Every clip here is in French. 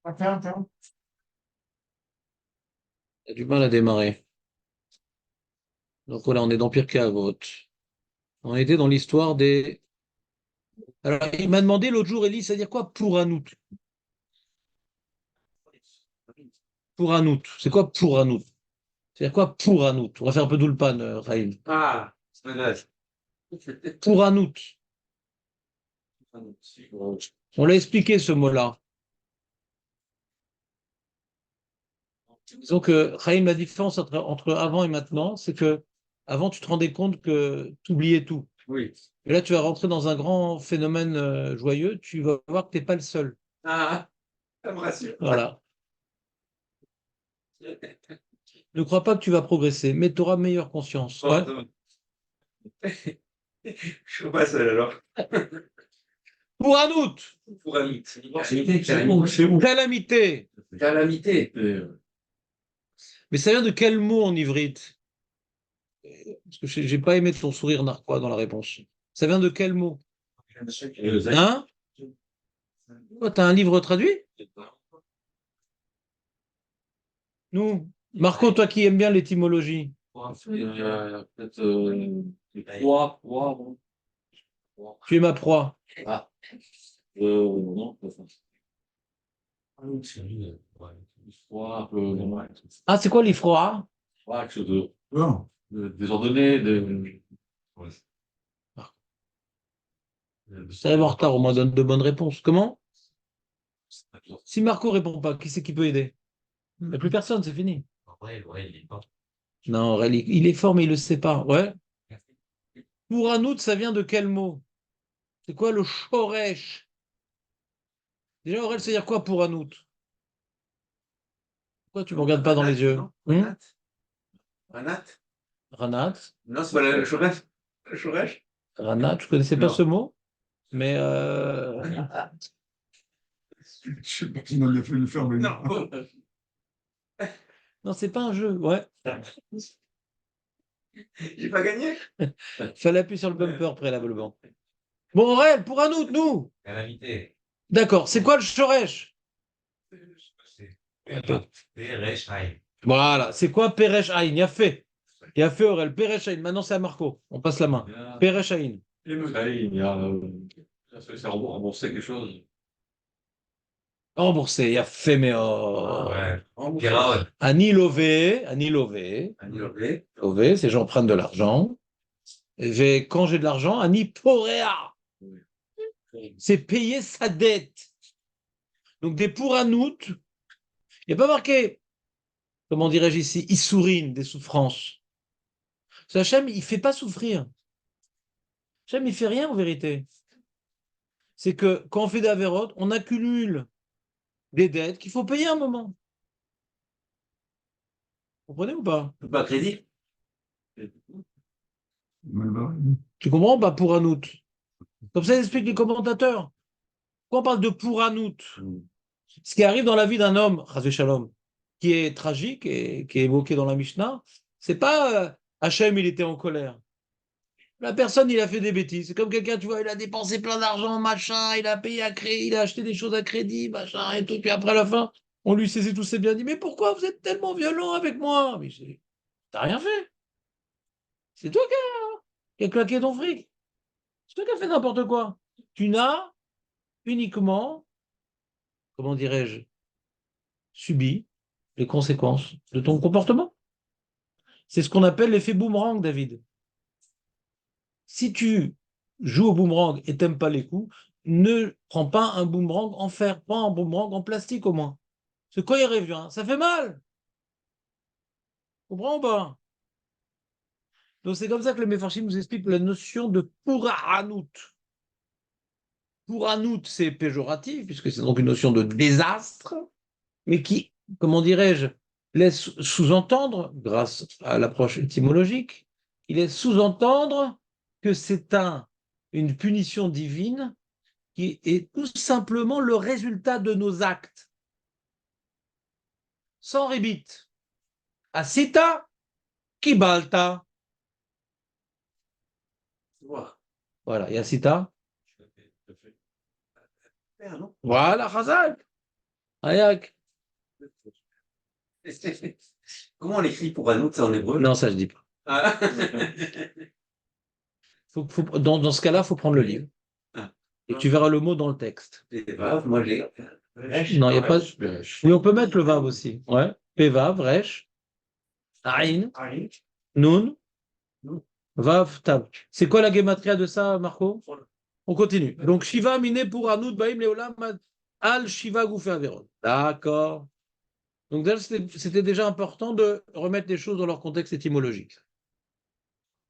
Il a du mal à démarrer. Donc voilà, on est dans Pirkei Avot. On était dans l'histoire des. Alors, il m'a demandé l'autre jour, Elie, ça veut dire quoi pour Anout? Pour Anout. C'est quoi pour Anout? C'est-à-dire quoi pour Anout? On va faire un peu d'Ulpan, Raïm. Ah, c'est vrai. Pour Anout. On l'a expliqué ce mot-là. Disons que Raïm, la différence entre avant et maintenant, c'est que avant, tu te rendais compte que tu oubliais tout. Oui. Et là, tu vas rentrer dans un grand phénomène joyeux, tu vas voir que tu n'es pas le seul. Ah, ça me rassure. Voilà. Ne crois pas que tu vas progresser, mais tu auras meilleure conscience. Bon, Ouais. ça va. Je suis pas seul alors. Pour Anout, Pour calamité, calamité. calamité. Calamité. Mais ça vient de quel mot en ivrite? Parce que j'ai pas aimé ton sourire narquois dans la réponse. Ça vient de quel mot? Hein? Toi, t'as un livre traduit? Nous. Marco, toi qui aimes bien l'étymologie. Peut-être proie, proie. Tu es ma proie. Ah, non, pas ça. Ah oui, c'est lui, ouais. Froid, un peu, ouais. Ah, c'est quoi l'ifroa? Froid, quelque chose désordonné, ouais. Ça va en retard, au moins donne de bonnes réponses. Comment? Si Marco répond pas, qui c'est qui peut aider? Il n'y a plus personne, c'est fini. Ouais, ouais, il est pas. Non, Aurélie, il est fort, mais il le sait pas. Ouais. Pour Anout, ça vient de quel mot? C'est quoi le shoresh? Déjà, Aurel, c'est dire quoi pour Anout? Pourquoi tu me regardes pas dans les yeux? Ranat? Ranat? Ranat? Non, c'est pas le Shoresh? Le Shoresh? Ranat, je connaissais pas Non. ce mot, mais Je sais pas qui m'a fait le faire, mais Non. non, c'est pas un jeu. Ouais. J'ai pas gagné? Fallait appuyer sur le bumper préalablement. Bon, Aurel, pour Anout, nous. Calamité. D'accord. C'est quoi le shoresh? Voilà. C'est quoi Peresh Aïn? Il y a fait. Il y a fait, Aurel. Peresh Aïn. Maintenant, c'est à Marco. On passe la main. Peresh Aïn. Il y a, c'est remboursé quelque chose. Remboursé. Il y a fait, mais oh. Ouais. Remboursé. Ani lové. Ani lové. Annulé. Lové, c'est j'en prenne de l'argent. Quand j'ai de l'argent, Ani porea. C'est payer sa dette. Donc, des pour Anout. Il n'y a pas marqué, comment dirais-je ici, Issourine, des souffrances. Hachem, il ne fait pas souffrir. Hachem, il ne fait rien en vérité. C'est que quand on fait des avérotes, on accumule des dettes qu'il faut payer un moment. Vous comprenez ou pas? Pas crédit. Tu comprends pas pour Anout? Comme ça, explique les commentateurs. Quand on parle de pour Anout, ce qui arrive dans la vie d'un homme, Chazvé Shalom, qui est tragique et qui est évoqué dans la Mishnah, c'est pas Hachem, il était en colère. La personne, il a fait des bêtises. C'est comme quelqu'un, tu vois, il a dépensé plein d'argent, machin, il a payé à crédit, il a acheté des choses à crédit, machin, et tout. Puis après, à la fin, on lui saisit tous ses biens. Il dit, mais pourquoi vous êtes tellement violent avec moi? Mais t'as rien fait. C'est toi qui as claqué ton fric. C'est toi qui as fait n'importe quoi. Tu n'as uniquement, comment dirais-je, subi les conséquences de ton comportement. C'est ce qu'on appelle l'effet boomerang, David. Si tu joues au boomerang et t'aimes pas les coups, ne prends pas un boomerang en fer, prends un boomerang en plastique au moins. Parce que quand il revient, ça fait mal. Comprends ou pas? Donc c'est comme ça que le Mefarshim nous explique la notion de pouranout. Pouranout, c'est péjoratif, puisque c'est donc une notion de désastre, mais qui, comment dirais-je, laisse sous-entendre, grâce à l'approche étymologique, il laisse sous-entendre que c'est une punition divine qui est tout simplement le résultat de nos actes, sans rébite. Asita, kibalta. Voilà, et Asita, voilà, Chazal. Ayak. Comment on l'écrit pour un autre, c'est en hébreu? Non, ça je dis pas. Ah. Dans ce cas-là, il faut prendre le livre. Ah. Et tu verras le mot dans le texte. C'est grave, moi j'ai. Non, il n'y a pas. Oui, on peut mettre le vav aussi. Ouais. Pevav, resh, aïn, nun, vav, tav. C'est quoi la gématria de ça, Marco? On continue. Donc, Shiva miné pour Anout Baim Leolam al Shiva Goufé Averon. D'accord. Donc, c'était déjà important de remettre les choses dans leur contexte étymologique.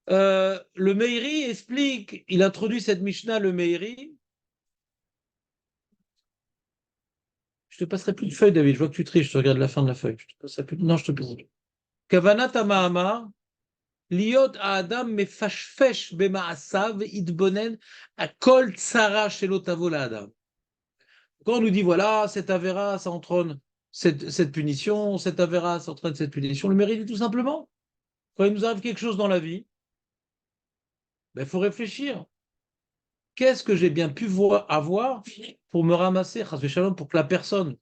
Le Meiri explique, il introduit cette Mishnah, le Meiri. Je te passerai plus de feuille, David. Je vois que tu triches. Je regarde la fin de la feuille. Je te passerai plus. Non, je te passe. Kavanat Amahama, Liot Adam mefashfesh bemaasav idbonen akol tsara shelo tavo la Adam. Quand on nous dit, voilà, cet Avera, ça entraîne cette punition, cet Avera, ça entraîne cette punition, le mérite tout simplement. Quand il nous arrive quelque chose dans la vie, il faut réfléchir. Qu'est-ce que j'ai bien pu avoir pour me ramasser, chas v'shalom, pour que la personne,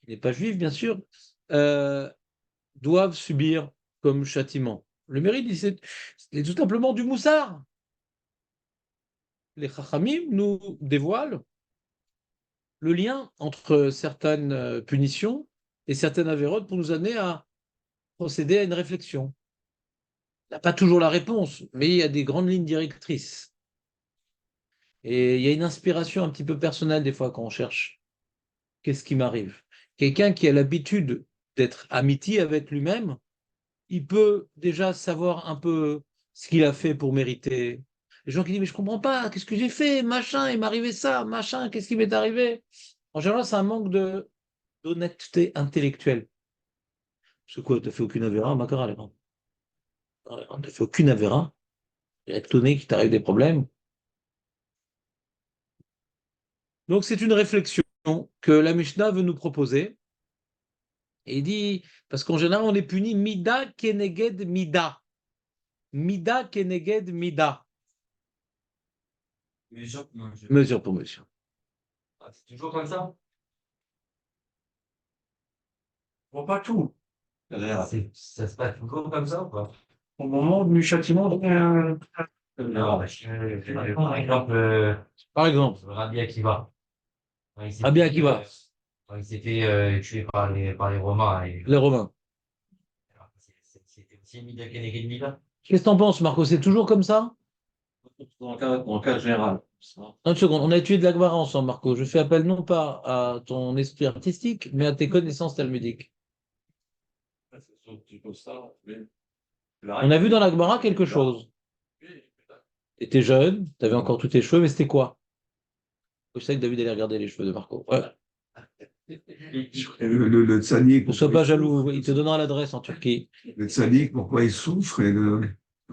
qui n'est pas juive, bien sûr, doive subir comme châtiment. Le mérite, c'est tout simplement du moussard. Les chachamim nous dévoilent le lien entre certaines punitions et certaines avérotes pour nous amener à procéder à une réflexion. On n'a pas toujours la réponse, mais il y a des grandes lignes directrices. Et il y a une inspiration un petit peu personnelle des fois quand on cherche. Qu'est-ce qui m'arrive? Quelqu'un qui a l'habitude d'être amitié avec lui-même, il peut déjà savoir un peu ce qu'il a fait pour mériter. Les gens qui disent, mais je ne comprends pas, qu'est-ce que j'ai fait? Machin, il m'est arrivé ça, machin, qu'est-ce qui m'est arrivé? En général, c'est un manque d'honnêteté intellectuelle. C'est quoi, tu n'as fait aucune avéra, Makara, tu n'as fait aucune avéra, il est étonné qu'il t'arrive des problèmes. Donc, c'est une réflexion que la Mishnah veut nous proposer. Et il dit, parce qu'en général, on est puni mida keneged mida. Mida keneged mida. Mesure pour mesure. Mesure pour mesure. Ah, c'est toujours comme ça? Bon, pas tout. Ça se passe toujours comme ça ou pas? Au moment du châtiment, non, par exemple, Par exemple, Rabbi Akiva. Quand il s'est Rabbi fait, Akiva, quand il s'est fait tuer par les Romains. les Romains. C'était aussi Mida Keneged Mida. Qu'est-ce que t'en penses, Marco? C'est toujours comme ça? Dans le cas général. Une seconde, on a étudié de la Gemara ensemble, Marco. Je fais appel non pas à ton esprit artistique, mais à tes connaissances talmudiques. On a vu dans la Gemara quelque chose. Tu étais jeune, tu avais encore tous tes cheveux, mais c'était quoi? Je sais que David allait regarder les cheveux de Marco. Ouais. Le tzaddik. Ne sois pas jaloux, il te donnera l'adresse en Turquie. Le tzaddik, pourquoi il souffre et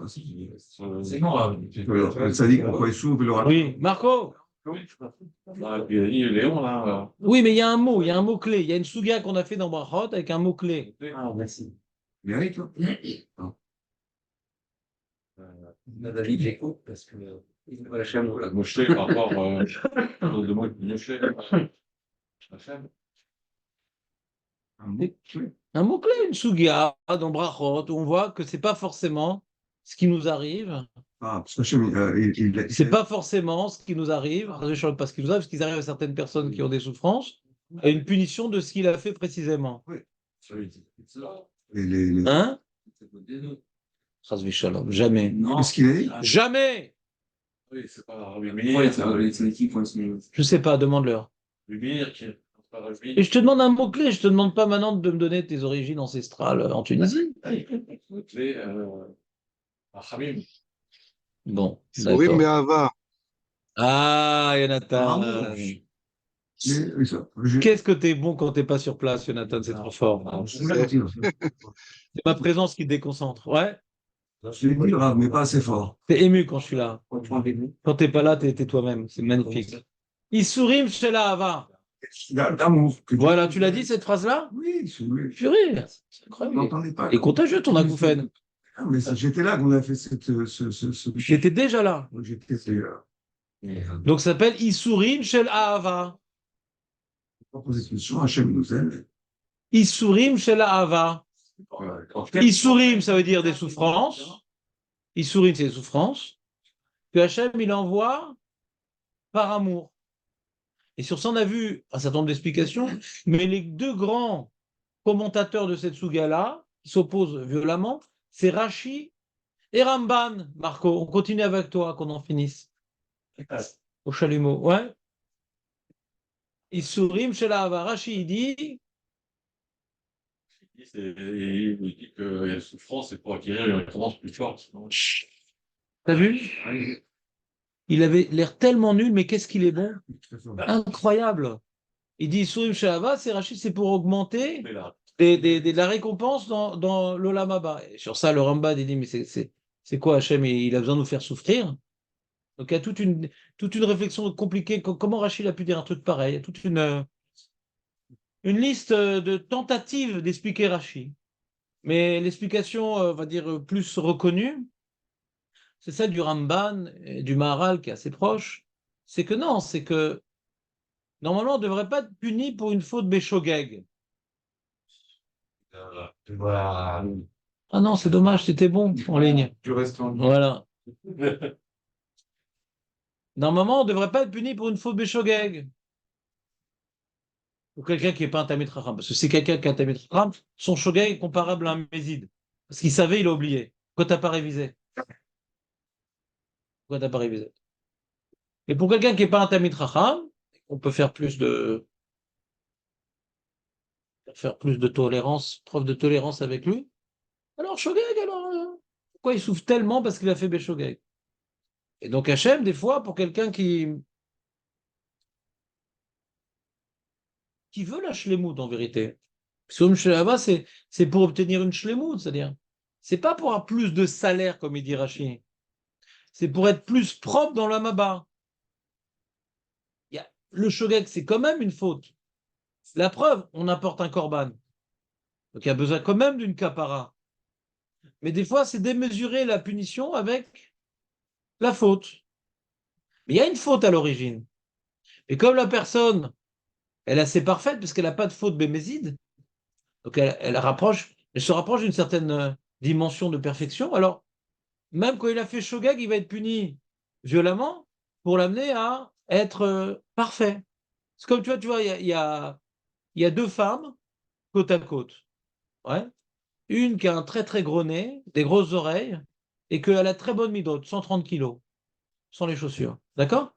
C'est bon, le tzaddik, pourquoi il souffre et le Oui, Marco? Léon, là. Oui, mais il y a un mot-clé. Il y a une souga qu'on a fait dans Brachot avec un mot-clé. Ah, merci. mérite, là. David, j'écoute parce que il me lâche un mot là. Moshe par rapport de moi qui Moshe. Un mot-clé, une souga dans Brachot, où on voit que c'est pas forcément ce qui nous arrive. Ah, parce que Hachem, C'est pas forcément ce qui nous arrive, pas ce qui nous arrive, parce qu'ils arrivent à certaines personnes qui ont des souffrances, à une punition de ce qu'il a fait précisément. Hein? Chas v'shalom, jamais. Qu'est-ce qu'il a dit? Jamais! Oui, c'est pas Lumir, Je sais pas, demande-leur. Lumir qui est pas Et je te demande un mot-clé, je te demande pas maintenant de me donner tes origines ancestrales en Tunisie. clé Hamim. Bon, Sourim d'accord. Be'ava. Ah, Jonathan. Qu'est-ce que t'es bon quand t'es pas sur place, Jonathan, c'est trop fort. C'est ma présence qui te déconcentre. Ouais, Je l'ai dit, grave, mais pas assez fort. t'es ému quand je suis là. Quand t'es pas là, t'es toi-même. C'est magnifique. Isurim Shela Hava. D'amour. Voilà, tu l'as dit cette phrase-là? Oui, oui. Purée, c'est Je incroyable. n'entendais pas. Et contagieux ton acouphène. Ah, mais j'étais là quand on a fait J'étais déjà là. J'étais là. Donc ça s'appelle Isurim Shel Ahava. Propre expulsion, Hachem nous aime. Isurim shel Ahava. Isurim, ça veut dire des souffrances. Isurim, c'est des souffrances. Que Hachem, il envoie par amour. Et sur ça, on a vu un certain nombre d'explications, mais les deux grands commentateurs de cette Suga-là, qui s'opposent violemment, c'est Rashi et Ramban. Marco, on continue avec toi, qu'on en finisse. Au chalumeau, ouais. Isurim shel Ahava. Rashi, il dit, Il dit que la souffrance, c'est pour acquérir une récompense plus forte. t'as vu? Il avait l'air tellement nul, mais qu'est-ce qu'il est bon? Incroyable. Il dit Isurim shel Ahava, c'est Rashi, c'est pour augmenter la récompense dans l'Olam Haba. Et sur ça, le Rambam, il dit, mais c'est quoi Hachem? Il a besoin de nous faire souffrir? Donc il y a toute une réflexion compliquée. Comment Rachid a pu dire un truc pareil? Il y a toute une liste de tentatives d'expliquer Rachid. Mais l'explication, on va dire, plus reconnue, c'est celle du Ramban et du Maharal qui est assez proche. C'est que non, c'est que normalement, on ne devrait pas être puni pour une faute béchogeg. Ah non, c'est dommage, c'était bon en ligne. Tu restes en ligne. Voilà. Normalement, on ne devrait pas être puni pour une faute béchogeg. Ou quelqu'un qui n'est pas un Talmid Chacham. Parce que c'est quelqu'un qui est un Talmid Chacham, son shogeg est comparable à un Mézid. Parce qu'il savait, il a oublié. Pourquoi t'as pas révisé? Pourquoi t'as pas révisé? Et pour quelqu'un qui n'est pas un Talmid Chacham, on peut faire plus de tolérance, preuve de tolérance avec lui. Alors, shogeg, alors, pourquoi il souffre tellement parce qu'il a fait béchogeg? Et donc Hachem, des fois, pour quelqu'un qui veut la shlemout en vérité. Psaume Shelava, c'est pour obtenir une shlemout, c'est-à-dire, c'est pas pour avoir plus de salaire, comme il dit Rashi. C'est pour être plus propre dans l'amaba. Le shogeg, c'est quand même une faute. La preuve, on apporte un korban. Donc il y a besoin quand même d'une kapara. Mais des fois, c'est démesurer la punition avec la faute. Mais il y a une faute à l'origine. Et comme la personne, elle est assez parfaite, parce qu'elle n'a pas de faute bémézide, donc elle se rapproche d'une certaine dimension de perfection. Alors, même quand il a fait shogeg, il va être puni violemment pour l'amener à être parfait. C'est comme tu vois, il y a deux femmes côte à côte. Ouais. Une qui a un très très gros nez, des grosses oreilles, et qu'elle a très bonne midote, 130 kilos, sans les chaussures. D'accord?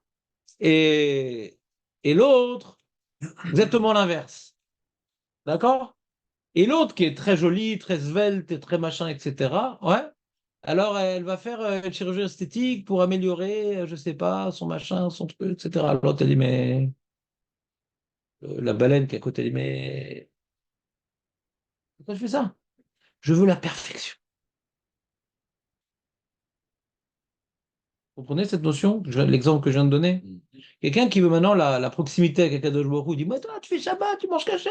Et l'autre, exactement l'inverse. D'accord? Et l'autre qui est très jolie, très svelte, et très machin, etc. Ouais. Alors elle va faire une chirurgie esthétique pour améliorer, je sais pas, son machin, son truc, etc. L'autre elle dit mais la baleine qui est à côté elle dit mais pourquoi je fais ça? Je veux la perfection. Vous comprenez cette notion? L'exemple que je viens de donner? Quelqu'un qui veut maintenant la proximité avec Akadosh Baruch Hu, il dit moi toi tu fais Shabbat, tu manges kasher,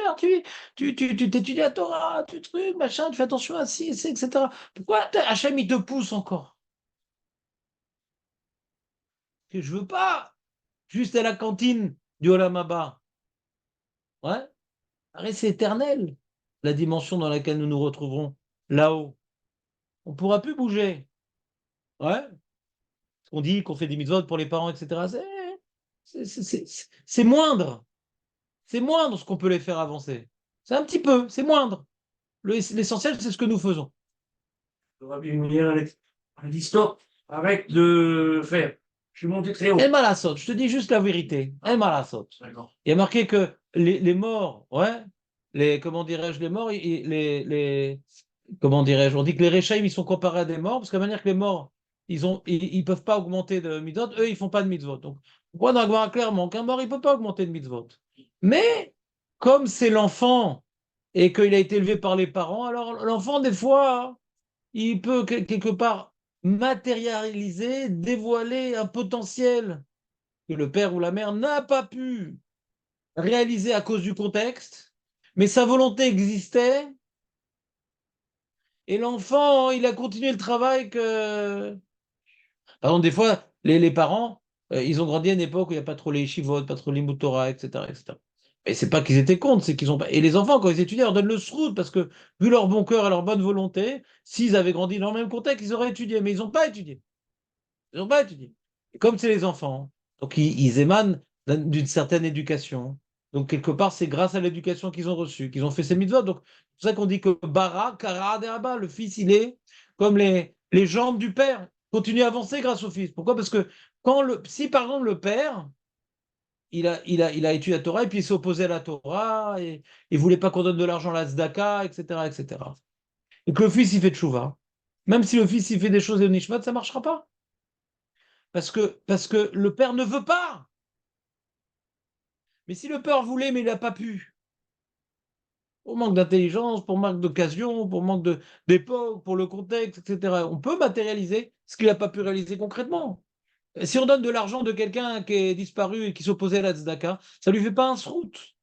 tu t'étudies la Torah, tu trucs, machin, tu fais attention à ci, etc. Pourquoi Hachem il te pousse encore? Que je veux pas juste à la cantine du Olam Haba. Ouais? Arrête, c'est éternel, la dimension dans laquelle nous nous retrouverons là-haut. On ne pourra plus bouger. Ouais? On dit qu'on fait des mitzvot pour les parents, etc. C'est moindre. C'est moindre ce qu'on peut les faire avancer. C'est un petit peu, c'est moindre. L'essentiel, c'est ce que nous faisons. Rabbi Meir, l'histoire, arrête de faire. Je suis monté très haut. El Malasot, je te dis juste la vérité. El Malasot. D'accord. Il y a marqué que les morts, ouais, comment dirais-je, les morts, comment dirais-je, on dit que les Réchaïm, ils sont comparés à des morts, parce que de manière que les morts, ils peuvent pas augmenter de mitzvot, eux, ils font pas de mitzvot. Donc, on voit dans la Gemara clairement qu'un mort, il peut pas augmenter de mitzvot. Mais, comme c'est l'enfant, et qu'il a été élevé par les parents, alors l'enfant, des fois, il peut quelque part matérialiser, dévoiler un potentiel que le père ou la mère n'a pas pu réaliser à cause du contexte, mais sa volonté existait, et l'enfant, il a continué le travail que... Par exemple, des fois, les parents, ils ont grandi à une époque où il n'y a pas trop les yeshivot, pas trop les Torah, etc., etc. Et c'est pas qu'ils étaient contre, c'est qu'ils ont pas. Et les enfants, quand ils étudient, on leur donne le srout, parce que, vu leur bon cœur et leur bonne volonté, s'ils avaient grandi dans le même contexte, ils auraient étudié. Mais ils n'ont pas étudié. Ils n'ont pas étudié. Et comme c'est les enfants, donc ils émanent d'une certaine éducation. Donc, quelque part, c'est grâce à l'éducation qu'ils ont reçue, qu'ils ont fait ces mitzvot. Donc, c'est pour ça qu'on dit que Bara, Kara, Deraba, le fils, il est comme les jambes du père, continue à avancer grâce au fils. Pourquoi? Parce que si par exemple le père, il a étudié la Torah et puis il s'est opposé à la Torah et il ne voulait pas qu'on donne de l'argent à la tzedaka, etc., etc. Et que le fils, il fait tchouva. Même si le fils, il fait des choses de nishmat, ça ne marchera pas. Parce que le père ne veut pas. Mais si le père voulait, mais il n'a pas pu, pour manque d'intelligence, pour manque d'occasion, pour manque d'époque, pour le contexte, etc., on peut matérialiser ce qu'il n'a pas pu réaliser concrètement. Si on donne de l'argent de quelqu'un qui est disparu et qui s'opposait à la tzedaka, ça ne lui fait pas un srout.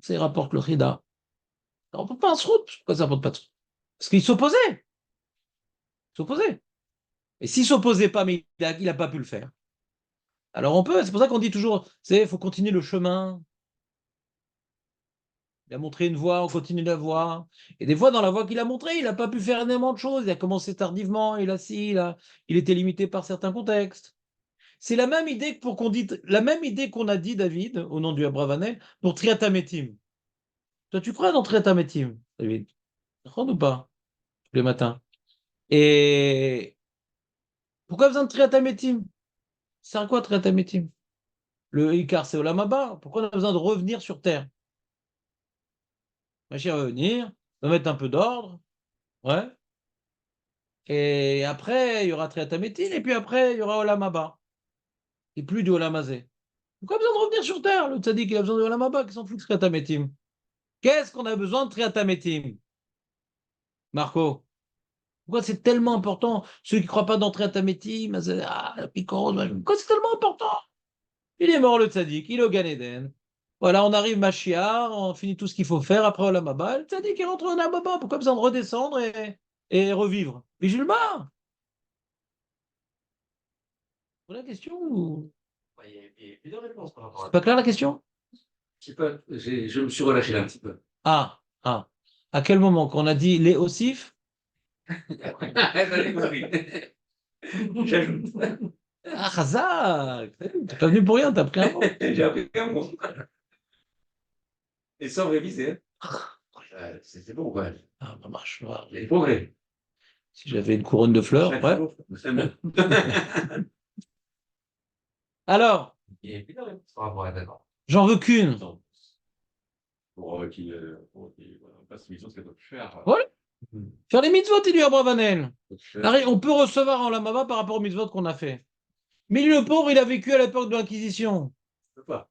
Ça rapporte le Rida. Ça ne rapporte pas un srout. Pourquoi ça ne rapporte pas de srout? Parce qu'il s'opposait. Il s'opposait. Et s'il ne s'opposait pas, mais il n'a pas pu le faire. Alors on peut, c'est pour ça qu'on dit toujours, il faut continuer le chemin. Il a montré une voie, on continue la voie. Et des fois, dans la voie qu'il a montrée, il n'a pas pu faire énormément de choses. Il a commencé tardivement, il était limité par certains contextes. C'est la même idée la même idée qu'on a dit, David, au nom du Abravanel, pour Triatametim. Toi, tu crois dans Triatametim, David? Tu crois ou pas? Tous les matins. Et pourquoi besoin de Triatametim? C'est à quoi Triatametim? Le Icar, c'est Olam Haba. Pourquoi on a besoin de revenir sur Terre? Machir va venir, va mettre un peu d'ordre, ouais. Et après, il y aura Triatametim, et puis après, il y aura Olam Haba. Et plus du Olam Hazé. Pourquoi besoin de revenir sur Terre? Le tzaddik, il a besoin de Olam Haba, qui s'en fout de Triatametim. Qu'est-ce qu'on a besoin de Triatametim, Marco? Pourquoi c'est tellement important? Ceux qui ne croient pas dans Triatametim, la picorose, pourquoi c'est tellement important? Il est mort le tzaddik, il est au Gan Eden. Voilà, on arrive Mashiach, on finit tout ce qu'il faut faire après Olam Haba. Le tzaddik est rentré au Olam Haba. Pourquoi besoin de redescendre et revivre? Mais Gilles, la question ou... Ouais, il y a plusieurs réponses par rapport C'est à pas ça. clair la question? Je me suis relâché là un petit peu. Ah, ah. À quel moment? Quand on a dit les ossifs? J'avais compris. J'ajoute. Ah, Chazak! T'es pas venu pour rien, t'as pris un mot. J'ai appris un mot. Et sans réviser. C'est bon, quoi. Ah, ça marche. Il y a des progrès. Si j'avais une couronne de fleurs, Chaque ouais. jour, c'est bon. Alors, Il y a plusieurs réponses par rapport à ça. j'en veux qu'une. Pour qu'il fasse une mission, ce qu'elle doit faire. Voilà. Faire les mitzvot, il lui a Bravanel. Faire. On peut recevoir en lamava par rapport aux mitzvot qu'on a fait. Mais lui, le pauvre, il a vécu à l'époque de l'Inquisition. Je peux pas.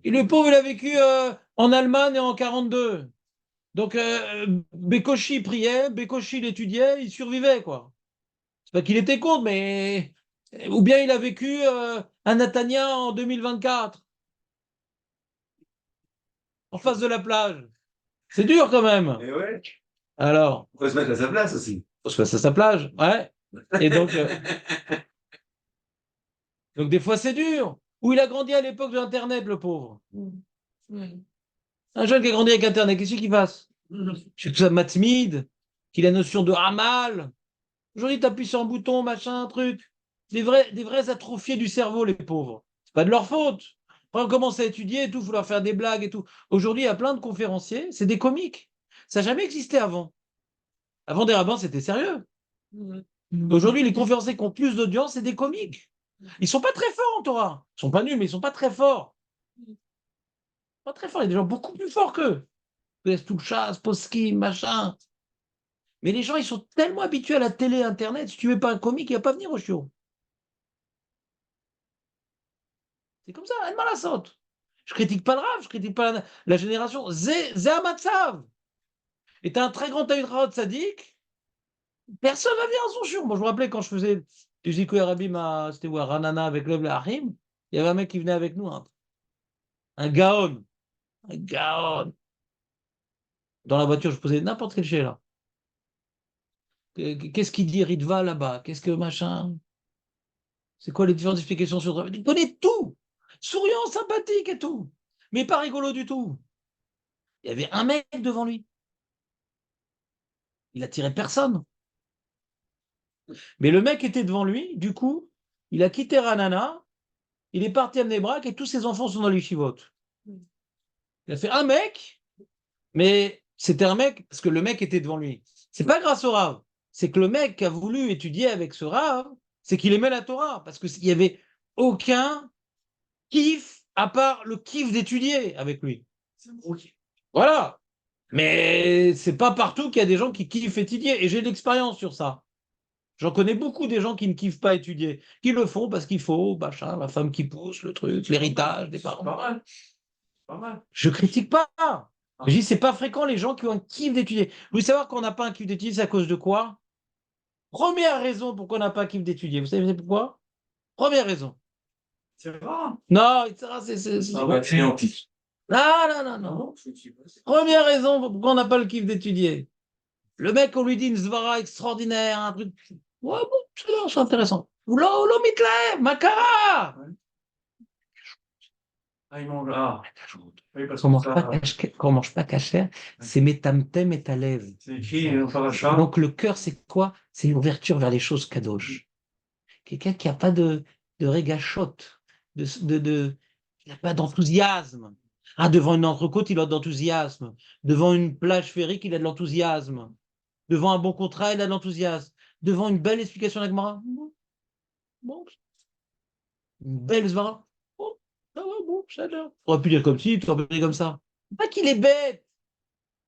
Et le pauvre, il a vécu en Allemagne et en 42. Donc, Bécochi priait, Bécochi il étudiait, il survivait, quoi. C'est pas qu'il était contre, mais. Ou bien il a vécu à Natania en 2024, en face de la plage. C'est dur quand même. Et ouais. Alors, On peut se mettre à sa place aussi. faut se passer à sa plage, ouais. Et donc, donc des fois c'est dur. Ou il a grandi à l'époque de Internet, le pauvre. Un jeune qui a grandi avec Internet, qu'est-ce qu'il fasse? C'est tout ça mathmide, qu'il a notion de Hamal. Aujourd'hui, tu appuies sur un bouton, machin, un truc. Des vrais atrophiés du cerveau, les pauvres. C'est pas de leur faute. Après, on commence à étudier et tout, il faut leur faire des blagues et tout. Aujourd'hui, il y a plein de conférenciers, c'est des comiques. Ça n'a jamais existé avant. Avant des rabbins, c'était sérieux. Aujourd'hui, les conférenciers qui ont plus d'audience, c'est des comiques. Ils sont pas très forts en Torah. Ils sont pas nuls, mais ils sont pas très forts. Pas très forts. Il y a des gens beaucoup plus forts qu'eux. Touchas, Poskim, machin. Mais les gens, ils sont tellement habitués à la télé, Internet. Si tu veux pas un comique, il va pas venir au show. C'est comme ça, elle m'a la saute. Je critique pas le rap, je critique pas la génération. Zé Amatsav. Et t'as un très grand Taïd sadique. Personne va venir à son show. Moi, je me rappelais quand je faisais du Ziko Arabim c'était où, à Ranana avec Lev Harim, il y avait un mec qui venait avec nous. Un gaon. Un gaon. Dans la voiture, je posais n'importe quel chez là. Qu'est-ce qu'il dit Ritva là-bas? Qu'est-ce que machin? C'est quoi les différentes explications sur. Il connaît tout. Souriant, sympathique et tout. Mais pas rigolo du tout. Il y avait un mec devant lui. Il attirait personne. Mais le mec était devant lui, du coup, il a quitté Ranana, il est parti à Mnebrak et tous ses enfants sont dans les chivotes. Il a fait un mec, mais c'était un mec, parce que le mec était devant lui. C'est pas grâce au Rav, c'est que le mec a voulu étudier avec ce Rav, c'est qu'il aimait la Torah, parce qu'il n'y avait aucun kiff à part le kiff d'étudier avec lui. Voilà. Mais c'est pas partout qu'il y a des gens qui kiffent étudier, et j'ai de l'expérience sur ça. J'en connais beaucoup des gens qui ne kiffent pas étudier, qui le font parce qu'il faut, machin, la femme qui pousse, le truc, l'héritage des parents. Pas mal. Pas mal. Je critique pas. Je dis, c'est pas fréquent les gens qui ont un kiff d'étudier. Vous voulez savoir qu'on n'a pas un kiff d'étudier, c'est à cause de quoi? Première raison pourquoi on n'a pas un kiff d'étudier. Vous savez pourquoi? Première raison. C'est rare. Non, c'est- Ah bah, c'est anti. non. Non. Première raison pourquoi on n'a pas le kiff d'étudier. Le mec, on lui dit une svara extraordinaire, un truc. Ouais, bon, c'est intéressant. Oula, mitlae, makara! Ah, il mange. Ah. Oui, parce Qu'on que mange pas qu'on mange pas cachère, c'est metamtem et ta lèvre. c'est écrit dans le paracha. Donc le cœur, c'est quoi? C'est une ouverture vers les choses kadosh. Quelqu'un qui n'a pas de régachote, il n'a pas d'enthousiasme. Ah, devant une entrecôte, il a de l'enthousiasme. Devant une plage féerique, il a de l'enthousiasme. Devant un bon contrat, il a de l'enthousiasme. Devant une belle explication de la Gemara, bon, une belle svara, bon, ça va, bon, j'adore. Tu aurais pu dire comme ci, tu aurais pu dire comme ça. Pas qu'il est bête,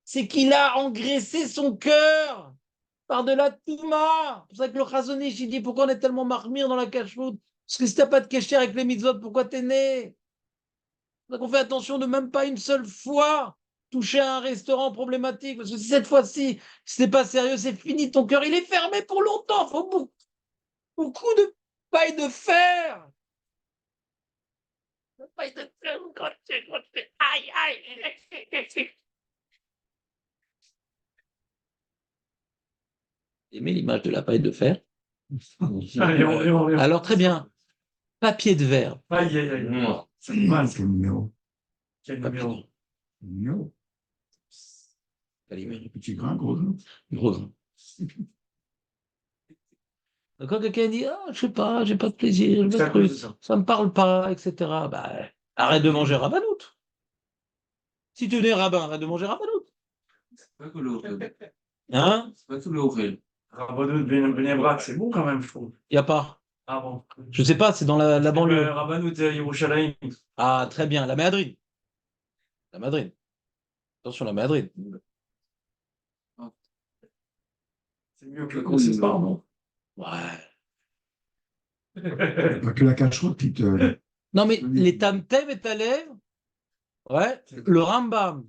c'est qu'il a engraissé son cœur par de la touma. C'est pour ça que le Chazonish, il dit pourquoi on est tellement marmire dans la cache-route. Parce que si t'as pas de kécher avec les mitzvot, pourquoi t'es né? C'est pour ça qu'on fait attention de même pas une seule fois toucher à un restaurant problématique. Parce que si cette fois-ci, si c'est pas sérieux, c'est fini. Ton cœur, il est fermé pour longtemps. Faut beaucoup de paille de fer. Paille de fer, aïe. Aimez l'image de la paille de fer. Allez, on. Alors très bien, papier de verre. Aïe, aïe, aïe. Non. C'est mal. Quel numéro? Quel Papier de numéro? verre. Numéro. Calimère. Petit grain, gros grain. Gros grain. Quand quelqu'un dit ah, je sais pas, j'ai pas de plaisir, j'ai C'est pas à de cause truc, de ça. ça me parle pas, etc. Bah, arrête de manger rabanout. Si tu es rabbin, arrête de manger rabanout. C'est pas que le Ochel. Hein? C'est pas tout le Ochel. Rabbanou de Bnei-Brak, c'est bon quand même, je trouve. Il y a pas. Ah bon. Je sais pas, c'est dans la banlieue. Rabbanou de Yerushalayim. Ah, très bien, la Madrid. La Madrid. Attention, la Madrid. C'est mieux que Que le conseil. c'est pas, non? Ouais. Pas que la cache-route qui te. Non, mais les Tamtem et Talev, ouais, le Rambam,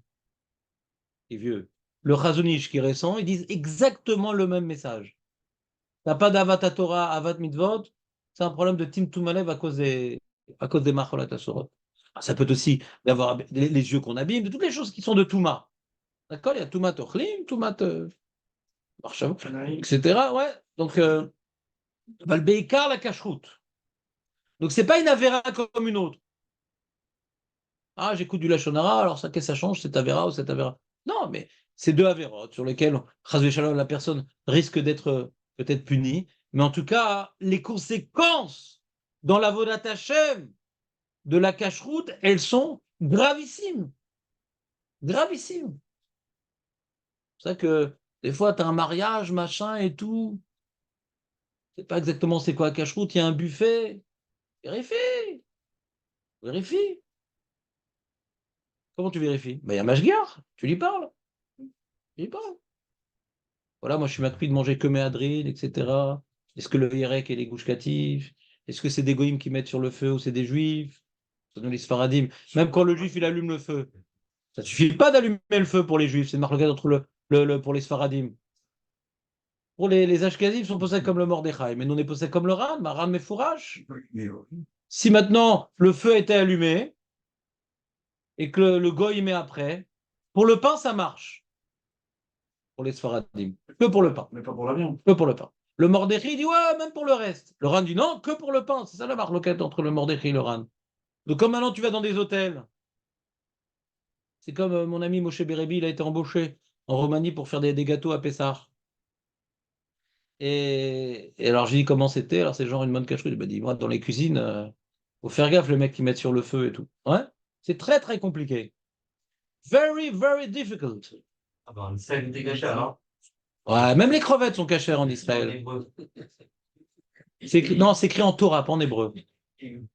qui est vieux, le Chazonish, qui est récent, ils disent exactement le même message. T'as pas d'Avat Torah, Avat Mitvot, c'est un problème de Tim Toumalev à cause des Macholat Asorot. Ah, ça peut aussi d'avoir les yeux qu'on abîme, de toutes les choses qui sont de Touma. D'accord? Il y a Toumat Ochlim, Toumat Marchavot, etc. Ouais. Donc, Valbeikar la cache-route. Donc, c'est pas une Avera comme une autre. Ah, j'écoute du Lachonara, alors ça, qu'est-ce que ça change, cette Avera ou cette Avera? Non, mais c'est deux Averot sur lesquelles, Chas Shalom, la personne risque d'être peut-être punie. Mais en tout cas, les conséquences dans la Vodat Hashem de la cache-route, elles sont gravissimes. Gravissimes. C'est pour ça que des fois, tu as un mariage, machin et tout. Je sais pas exactement c'est quoi la cache-route, il y a un buffet. Vérifie. Vérifie. Comment tu vérifies? Ben, il y a un mashgiach, tu lui parles. Tu lui parles. Voilà, moi je suis macpie de manger que mes adrines, etc. Est-ce que le Yerek est les gouchkatifs? Est-ce que c'est des goïms qui mettent sur le feu ou c'est des juifs? Ça nous les sfaradim. Même quand le juif il allume le feu. Ça ne suffit pas d'allumer le feu pour les juifs, c'est une marque entre pour les sfaradim. Pour les ashkenazim, ils sont posés comme le Mordechai, mais nous on est posés comme le Ran, ma Ran fourrache. Si maintenant le feu était allumé et que le goy met après, pour le pain ça marche. Pour les sfaradim. Que pour le pain. Mais pas pour la viande. Que pour le pain. Le Mordechai dit ouais, même pour le reste. Le Ran dit non, que pour le pain. C'est ça la marloquette entre le Mordechai et le Ran. Donc comme maintenant tu vas dans des hôtels, C'est comme mon ami Moshe Berebi, il a été embauché en Roumanie pour faire des gâteaux à Pessah. Et alors, j'ai dit comment c'était. Alors, c'est genre une bonne cacherie. Il m'a dit, moi, dans les cuisines, faut faire gaffe, les mecs qui mettent sur le feu et tout. Ouais, c'est très, très compliqué. Very, very difficult. Ah ben, ça, il était caché, hein. Ouais, même les crevettes sont cachères en Israël. Non, c'est écrit en Torah, pas en hébreu. J'ai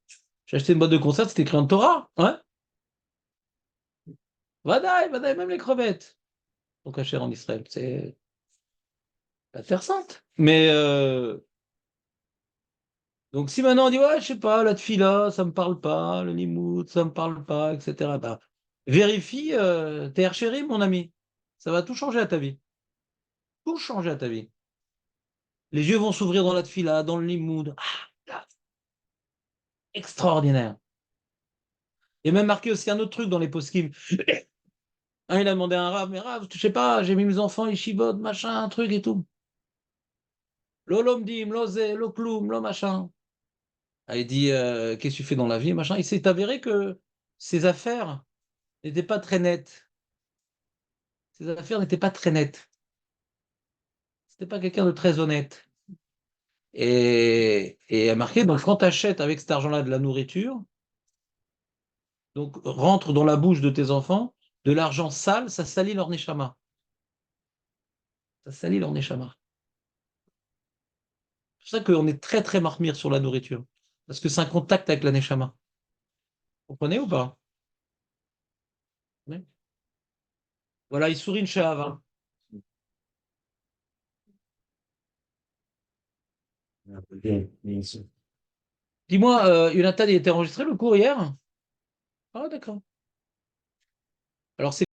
acheté une boîte de conserve, c'était écrit en Torah. Ouais. Vadaï, vadaï, même les crevettes sont cachères en Israël. C'est pas terre sainte. Mais donc si maintenant on dit ouais, je sais pas, la tfila, ça me parle pas, le limoud, ça me parle pas, etc. Bah, vérifie tes chéri, mon ami. Ça va tout changer à ta vie. Tout changer à ta vie. Les yeux vont s'ouvrir dans la tfila, dans le limoud. Ah, là, extraordinaire. Il y a même marqué aussi un autre truc dans les poskim. Il a demandé à un rave, mais rave, je sais pas, j'ai mis mes enfants, ils chibotent, machin, un truc et tout. Lo lomdim, lo ze, lo kloum, lo machin. Ah, il dit, qu'est-ce que tu fais dans la vie, machin. Il s'est avéré que ses affaires n'étaient pas très nettes. Ses affaires n'étaient pas très nettes. C'était pas quelqu'un de très honnête. Et il a marqué, donc quand tu achètes avec cet argent-là de la nourriture, donc rentre dans la bouche de tes enfants, de l'argent sale, ça salit leur neshama. Ça salit leur neshama. C'est pour ça qu'on est très très marmire sur la nourriture. Parce que c'est un contact avec la neshama. Vous comprenez ou pas? Oui. Voilà, il sourit une chave. Hein. Dis-moi, Jonathan, il était enregistré le cours hier? Ah, d'accord. Alors, c'est